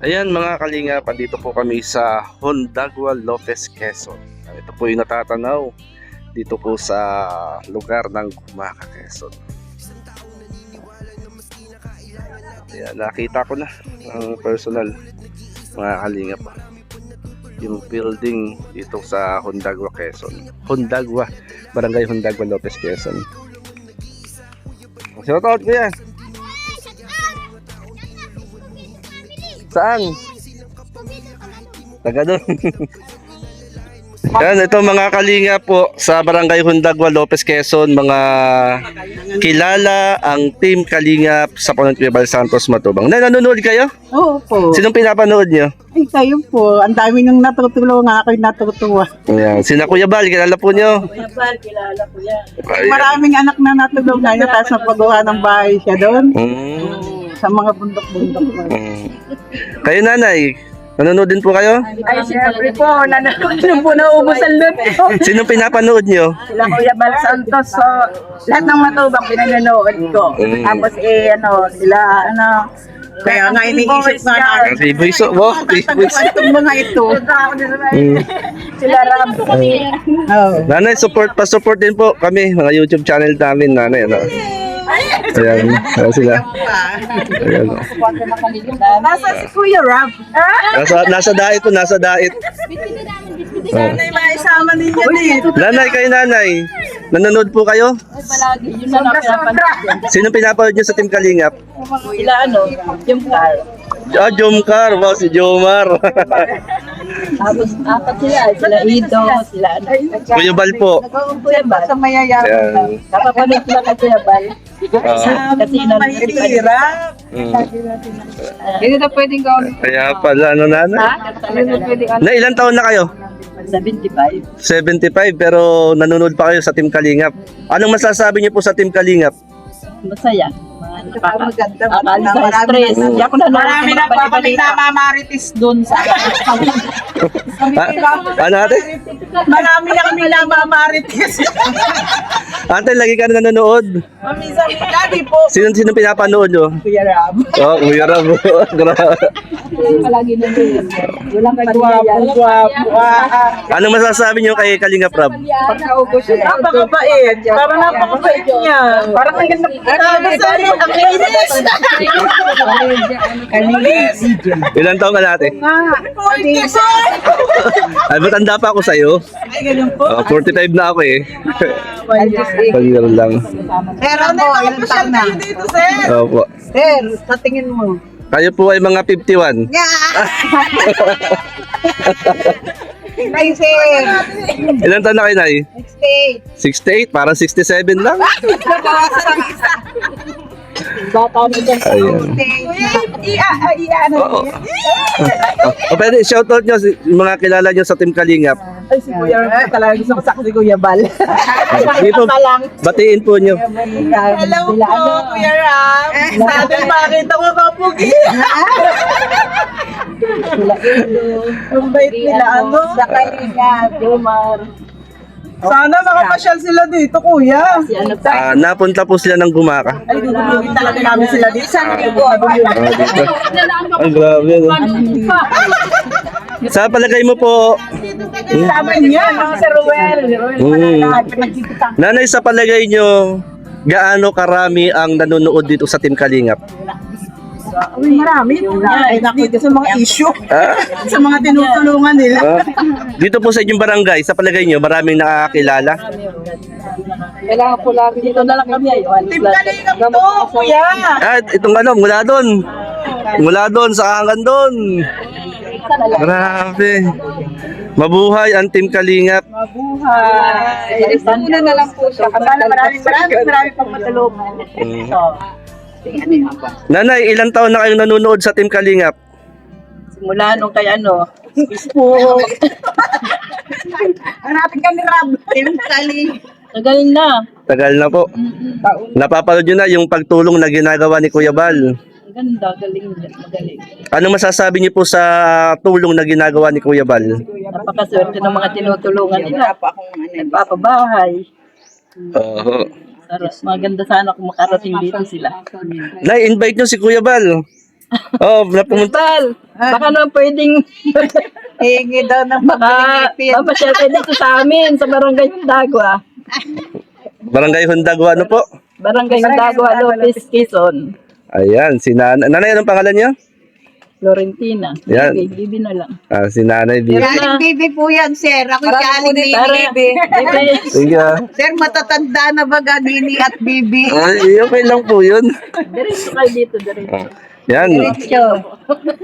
Ayan mga kalingap, andito po kami sa Jondagua, Lopez, Quezon. Ito po yung natatanaw dito po sa lugar ng Gumaca, Quezon. Ayan, nakita ko na ang personal mga kalingap yung building dito sa Jondagua, Quezon. Jondagua, Barangay Jondagua, Lopez, Quezon. Shout out ko yan. Saan? Taga doon. Yan, ito mga kalinga po sa Barangay Jondagua, Lopez, Quezon. Mga kilala ang team Kalingap sa Kuya Bal Santos Matubang. Nanonood kayo? Oo po. Sinong pinapanood nyo? Ay, kayo po. Ang dami nang natutulungan, ako'y natutuwa. Ayan. Sina Kuya Bal, kilala po nyo? Kuya Bal, kilala ko yan. Ayan. Maraming anak na natulungan niya, tapos napagawa ng bahay siya doon. Sa mga bundok-bundok. Kayo nanay, nanonood din po kayo? Ay, siyempre po, nanonood po naubos ang lote. Sinong pinapanood nyo? Sila Kuya Bal Santos, so lahat ng Matubang pinanonood ko. Tapos sila, Kaya nga iniisip nga natin. Si Buiso, wow, si Buiso. Itong mga ito. Sila Ram. Oo. Nanay, pa-support din po kami, mga YouTube channel namin, nanay. Ano? Ayan, ayan sila. Ayan. Nasa si Kuya Ram. Nasa diet po, nasa diet. Sana yung maisama ninyo dito. Nanay, kayo nanay. Nanonood po kayo? Palagi, yun na pinapanood. Sino pinapanood nyo sa Team Kalingap? Sila yung car. Ah, Jomcar. Wow, si Jomar. Tapos apat sila Ido, sila Kuya Bal po. Kuya Bal. Sa mayayaman. Ayan. Kapapanood sila kay Kuya Bal. Kasi Mahirap. Hindi na pwedeng gawin. Kaya pala, ano nanay? Hindi na pwedeng Na ilang taon na kayo? 75. 75, pero nanonood pa kayo sa Team Kalingap. Anong masasabi niyo po sa Team Kalingap? Masaya. Maganda. Stress. Hindi ako na Marami na po kami namamaritis doon sa Ano ate? Marami na kami namamaritis. Ate, lagi ka na nanonood. Minsan-minsan po. Sino pinapanood nyo? Kuya Ram. Oh, Kuya Ram. Grabe. palagi na yun. Walang Guwapo. Anong masasabi niyo kay Kalingap Rab? Pagkaubos siya. Napakabait. Parang napakabait niya. Parang ang ganda. Ang linis. Ilan taon ka natin? Ay, matanda pa ako sa'yo. Ay, ganun po. 45 na ako eh. Pag-year lang. Pero po, ilang taon na. Dito, sir. Opo. Sir, sa tingin mo. Kayo po ay mga 51. Ay, sir. Ilan taon na kayo, Nay? 68. 68? Parang 67 lang. Bata na dyan. Ayan. Ano Oo. O pwede, shoutout nyo yung mga kilala nyo sa Team Kalingap. Ay, si Kuya Ram. Talaga gusto ko sa si Kuya Bal. Dito, batiin po nyo. Hello po, Kuya Ram. Sana makita ko kapugi. Ang bait nila, ano? Sa kanila, Jomar. Sana makapasyal sila dito, Kuya. Si ano pa? Napunta po sila ng Gumaca. Ay, tutulungin talaga namin sila dito. Sana dito. Dito. Ang grabe. No? Sa palagay mo po, Kasama niya. Si Ruel. nanay, sa palagay nyo, gaano karami ang nanonood dito sa Team Kalingap? Marami. Ay, naku, sa mga issue. Ah? Sa mga tinutulungan nila. Ah? Dito po sa inyong barangay, sa palagay nyo, maraming nakakakilala? Kailangan po lagi dito na lang kami. Team Kalingap to, Kuya. At itong ano, mula doon. Mula doon, sa angan doon. Grabe. Mabuhay ang Team Kalingap. Mabuhay. Una na lang po siya. Marami pang matulungan. Nanay, ilang taon na kayong nanonood sa Team Kalingap? Simula nung kay Facebook. Hanapin ka ni Rab. Team Kalingap. Nagaling na. Tagal na po. Napapanood nyo na yung pagtulong na ginagawa ni Kuya Bal. Maganda, galing, magaling. Ano masasabi niyo po sa tulong na ginagawa ni Kuya Bal? Napakaswerte ng mga tinutulungan nila. Nagpapabahay. Oo. Maganda sana kung makarating dito sila. Na-invite niyo si Kuya Bal. Oh, napumunta. Bal, baka naman pwedeng Hingi daw ng baka pagpilipin. mapasyal kayo dito sa amin, sa Barangay Dagwa. Barangay Hundagwa, ano po? Barangay Dagwa, Lopez, Quezon. Ayan, si Nanay. Nanay, anong pangalan niyo? Florentina. Yan. Bibi na lang. Si Nanay B. Aling bibi po yan, sir. Ako si Aling bibi. Sige. Sir, matatanda na baga Nini at bibi. Ay, okay lang po yun. Diretso kayo dito, diretso. Yan.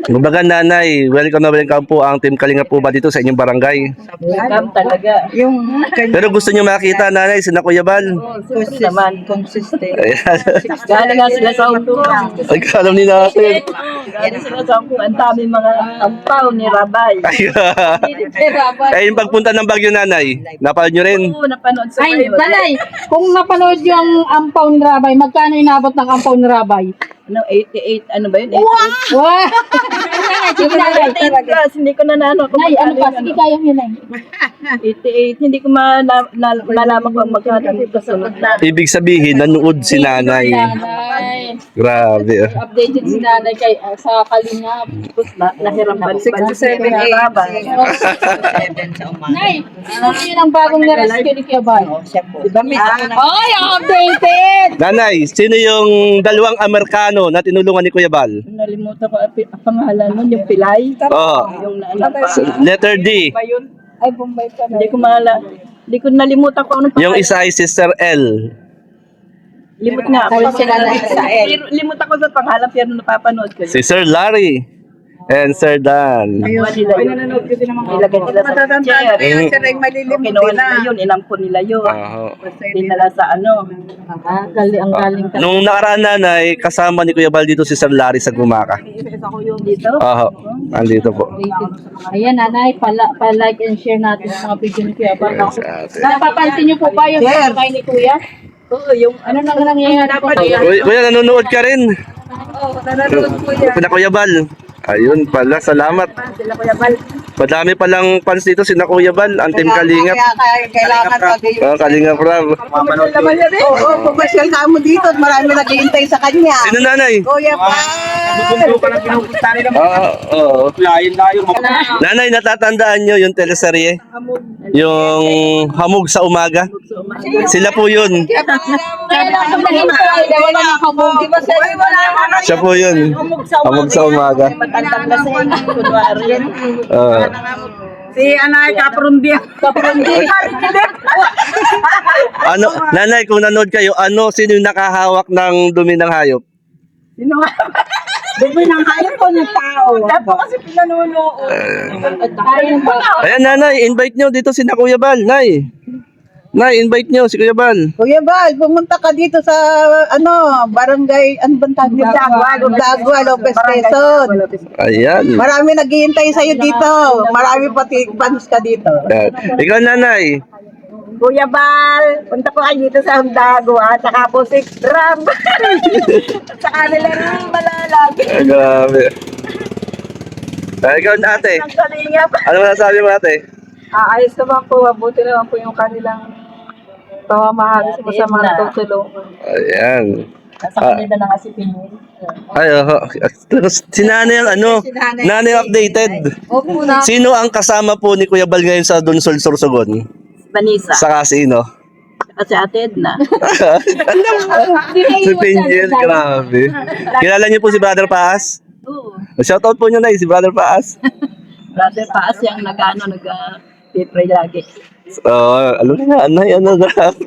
Kumbaga Nanay, welcome na welcome po ang Team Kalinga po ba dito sa inyong barangay. Welcome talaga. Yung Pero gusto niyo makita Nanay, si Kuya Bal. Siyempre naman. consistent. Ayan. Galing nga sila sa Hongkong. Ay, alam ni natin. Galing sila sa Hongkong. Ang dami mga ampaw ni Rabay. Ay, yung pagpunta ng Bagyo Nanay, napanood nyo rin. Oo, napanood sa Ay, kayo. Balay, kung napanood yung ampaw ni Rabay, magkano inabot ng ampaw ni Rabay? Ano, 88, ano ba yun? Wow! Sige na, Nay. 88 plus, hindi ko nanano. Nay, ano pa? Sige, kaya mo yun, Nay. 88, hindi ko malaman kung magkano yung kasunod na. Ibig sabihin, nanood si Nanay. Nanay. Grabe. Updated si Nanay kay, sa Kalingap. Tapos nahiram ba? 67, Nay, Nay, sino yun ang bagong na-rescue ni Kuya Bal? diba miss ako na? Ay, updated! Nanay, sino yung dalawang Amerikano na tinulungan ni Kuya Bal? Nalimutan ko ang pangalan nun, yung Pilay. Oo. Yung naanak pa. Letter D. Ay, Bombay pa. Hindi ko hindi ko nalimutan ko anong Yung isa ay Sister L. Limot nga ako. Sila na Pero limot ako sa pangalan pero napapanood ko. Si Sir Larry. And Sir Dan. Ayun, nanonood ko din naman. Ilagay nila sa chair. Yun, sir, ay malilimutin Kinuha nila na. yun, inampun nila yun. Oo. Dinala sa ano. Ang galing ka. Nung nakaraan Nanay, kasama ni Kuya Bal dito si Sir Larry sa Gumaka. Ako yung dito. Oo. Andito po. Ayan, Nanay, pa-like and share natin sa mga video ni Kuya Bal. Si ate. Napapansin niyo po ba yung pagkain ni Kuya? Oo, yung Ano nang nangyayari po? Kuya, nanonood ka rin. nanonood ko yan. Sina Kuya Bal. Ayun pala, salamat. Sila Kuya Bal. Madami palang fans dito sina Kuya Bal, ang Team Kalingap. Kaya kailangan pag Kalingap Rob. Papanood naman yan eh. Oo, pumasyal ka mo dito at marami naghihintay sa kanya. Sino Nanay? Kuya pa. Oo. Nanay, natatandaan nyo yung teleserye? Yung Hamog sa Umaga? Sila po yun. Kaya lang kung naging po ay wala na kabog. Di ba sa'yo wala ka? Siya po yun. Hamog sa Umaga. Matandang na sa inyo. Kunwari yan. Si Anay Kaprundi. Ano, Nanay, kung nanood kayo, sino yung nakahawak ng dumi ng hayop? Sino nga? Dumi ng hayop ko ng tao. Dapat kasi pinanunood. Ayan, Nanay, invite nyo dito si Kuya Bal. Nay, invite nyo si Kuya Bal. Kuya Bal, pumunta ka dito sa barangay, ano bang tawag dito? Dagwa, Lopez, Quezon. Ayan. Marami naghihintay sa'yo dito. Marami pati fans ka dito. Ayan. Ikaw, Nanay. Kuya Bal, punta ko kayo dito sa Hundagwa, tsaka po si Ram. Sa kanila rin malalag. Grabe. Ikaw, ate. Ang kalingap. Ano masasabi mo, ate? Ayos naman po, mabuti naman po yung kanilang pamamahagi sa masama na tutulungan. Ayan. Nasa kanila na kasi Pinoy. Ay, si Nanay ang Nanay updated. Opo na. Sino ang kasama po ni Kuya Bal ngayon sa Dunsol, Sorsogon? Vanessa. Sa kasino? Kasi Ate Edna. Si Pinjel, grabe. Kilala niyo po si Brother Paas? Oo. Shoutout po niyo na si Brother Paas. Brother Paas yung nag-pray lagi. Alam na, Anay, grabe.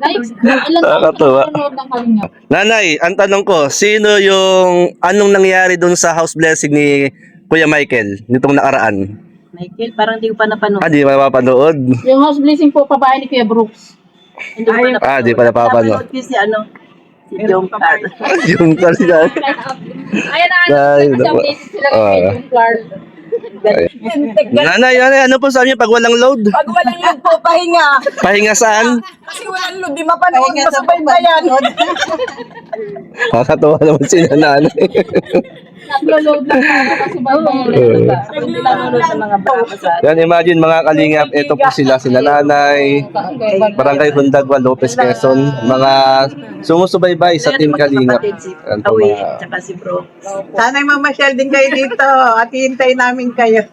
Nay, ilan Nakakatuwa. nanonood ng Kalingap? Nanay, ang tanong ko, sino yung, anong nangyari doon sa house blessing ni Kuya Michael, nitong nakaraan? Michael, parang hindi ko pa napanood. Di ba mapapanood? Yung house blessing po, pabahay ni Kuya Brooks. Hindi ko pa napanood. Di pa napapanood. Napanood ko si si Jong Carl. Yung talaga. Ayan na, Ay, kasi updated sila kay Jung Clark. Nanay, ano po sabi niyo pag walang load? Pag walang load po, pahinga. Pahinga saan? Kasi walang load, di mapanood, Pahinga sa masubaybayan. Nakakatawa naman si nanay. Naglo-load lang para masubaybayan. Hindi nanonood ng mga bata. Yan, imagine mga kalingap, ito po sila nanay, Barangay Hundagwa, Lopez, Quezon, mga sumusubaybay sa Team Kalingap. Yan po mga Tsaka si bro. Sana'y mamasyal din kayo dito at hihintayin namin kayo.